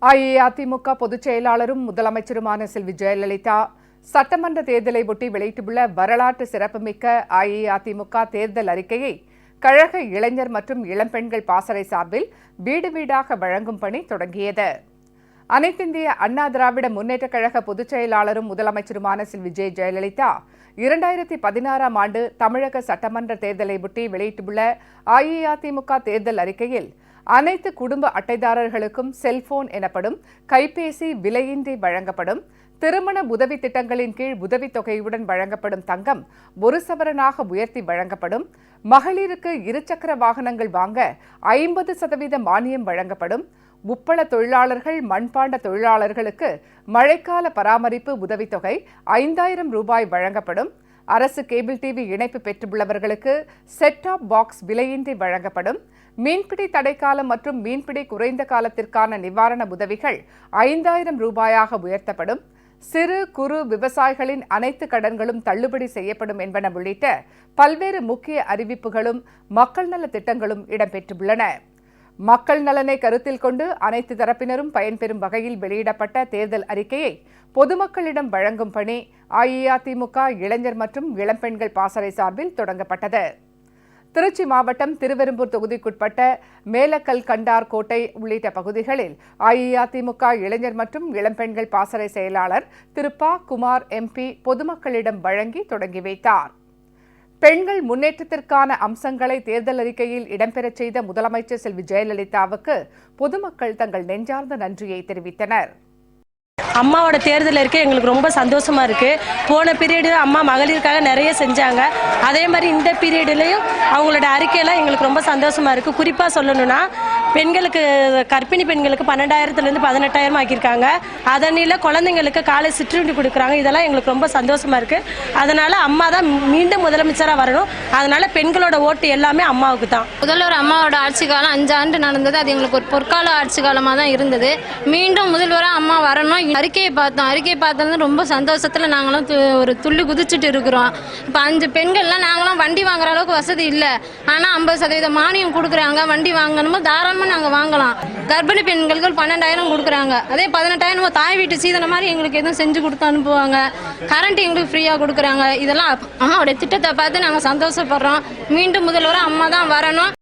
அஇஅதிமுக பொதுச் செயலாளரும் முதலமைச்சருமான செல்வி ஜெயலலிதா சட்டமன்ற தேர்தலை ஒட்டி வெளியிட்டுள்ள வரலாற்று சிறப்புமிக்க அஇஅதிமுக தேர்தல் அறிக்கையை கழக இளைஞர் மற்றும் இளம்பெண்கள் பாசறை சார்பில் வீடு வீடாக வழங்கும் பணி தொடங்கியது. அனைத்திந்திய அண்ணா திராவிட முன்னேற்றக் கழக பொதுச் செயலாளரும் முதலமைச்சருமான செல்வி ஜெயலலிதா 2016ஆம் ஆண்டு தமிழக சட்டமன்ற தேர்தலை ஒட்டி வெளியிட்டுள்ள அஇஅதிமுக தேர்தல் அறிக்கையில் அனைத்து குடும்ப அட்டைதாரர்களுக்கும் செல்போன் எனப்படும் கைபேசி விலையின்றி வழங்கப்படும், திருமண உதவி திட்டங்களின் கீழ் உதவித்தொகையுடன் வழங்கப்படும் தங்கம் 1 சவரனாக உயர்த்தி வழங்கப்படும், மகளிருக்கு இருசக்கர வாகனங்கள் வாங்க 50% மானியம் வழங்கப்படும், உப்பள தொழிலாளர்கள் மண்பாண்ட தொழிலாளர்களுக்கு மழைக்கால பராமரிப்பு உதவித்தொகை 5000 ரூபாய் வழங்கப்படும், அரசு கேபிள் டிவி இணைப்பு பெற்றுள்ளவர்களுக்கு செட் டாப் பாக்ஸ் விலையின்றி வழங்கப்படும், மீன்பிடி தடைக்காலம் மற்றும் மீன்பிடி குறைந்த காலத்திற்கான நிவாரண உதவிகள் 5000 ரூபாயாக உயர்த்தப்படும், சிறு குறு விவசாயிகளின் அனைத்து கடன்களும் தள்ளுபடி செய்யப்படும் என்பன உள்ளிட்ட பல்வேறு முக்கிய அறிவிப்புகளும் மக்கள் நல திட்டங்களும் இடம்பெற்றுள்ளன. மக்கள் நலனை கருத்தில் கொண்டு அனைத்து தரப்பினரும் பயன்பெறும் வகையில் வெளியிடப்பட்ட தேர்தல் அறிக்கையை பொதுமக்களிடம் வழங்கும் பணி அஇஅதிமுக இளைஞர் மற்றும் இளம்பெண்கள் பாசறை சார்பில் தொடங்கப்பட்டது. திருச்சி மாவட்டம் திருவெரும்பூர் தொகுதிக்குட்பட்ட மேலக்கல் கண்டார் கோட்டை உள்ளிட்ட பகுதிகளில் அஇஅதிமுக இளைஞர் மற்றும் இளம்பெண்கள் பாசறை செயலாளர் திரு ப. குமார் எம்பி பொதுமக்களிடம் வழங்கி தொடங்கி வைத்தார். பெண்கள் முன்னேற்றத்திற்கான அம்சங்களை தேர்தல் அறிக்கையில் இடம்பெறச் செய்த முதலமைச்சர் செல்வி ஜெயலலிதாவுக்கு பொதுமக்கள் தங்கள் நெஞ்சார்ந்த நன்றியை தெரிவித்தனர். அம்மாவோட தேர்தல் இருக்க எங்களுக்கு ரொம்ப சந்தோஷமா இருக்கு. போன பீரியடு அம்மா மகளிருக்காக நிறைய செஞ்சாங்க. அதே மாதிரி இந்த பீரியட்லயும் அவங்களோட அறிக்கையெல்லாம் எங்களுக்கு ரொம்ப சந்தோஷமா இருக்கு. குறிப்பா சொல்லணும்னா பெண்களுக்கு கர்ப்பிணி பெண்களுக்கு 12,000 18,000 ஆக்கியிருக்காங்க. அதனால குழந்தைங்களுக்கு காலை சிற்றுண்டி கொடுக்குறாங்க. இதெல்லாம் எங்களுக்கு ரொம்ப சந்தோஷமா இருக்கு. அதனால அம்மா தான் மீண்டும் முதலமைச்சரா வரணும். அதனால பெண்களோட ஓட்டு எல்லாமே அம்மாவுக்கு தான். முதல்வர் அம்மாவோட ஆட்சி காலம் 5 ஆண்டு நடந்தது. அது எங்களுக்கு ஒரு பொற்கால ஆட்சி காலமாக தான் இருந்தது. மீண்டும் முதல்வராக அம்மா வரணும். அறிக்கையை பார்த்தோம் ரொம்ப சந்தோஷத்துல நாங்களும் ஒரு துள்ளி குதிச்சுட்டு இருக்கிறோம். இப்போ 5 பெண்கள்லாம் நாங்களாம் வண்டி வாங்குற அளவுக்கு வசதி இல்லை. ஆனால் 50% மானியம் கொடுக்குறாங்க. வண்டி வாங்கணுமோ தாராளமாக நாங்கள் வாங்கலாம். கர்ப்பிணி பெண்களுக்கு 12,000 கொடுக்குறாங்க. அதே 18,000 தாய் வீட்டு சீதனை மாதிரி எங்களுக்கு எதுவும் செஞ்சு கொடுத்து அனுப்புவாங்க. கரண்ட் எங்களுக்கு ஃப்ரீயாக கொடுக்குறாங்க. இதெல்லாம் அம்மாவோட திட்டத்தை பார்த்து நாங்கள் சந்தோஷப்படுறோம். மீண்டும் முதல்வராக அம்மா தான் வரணும்.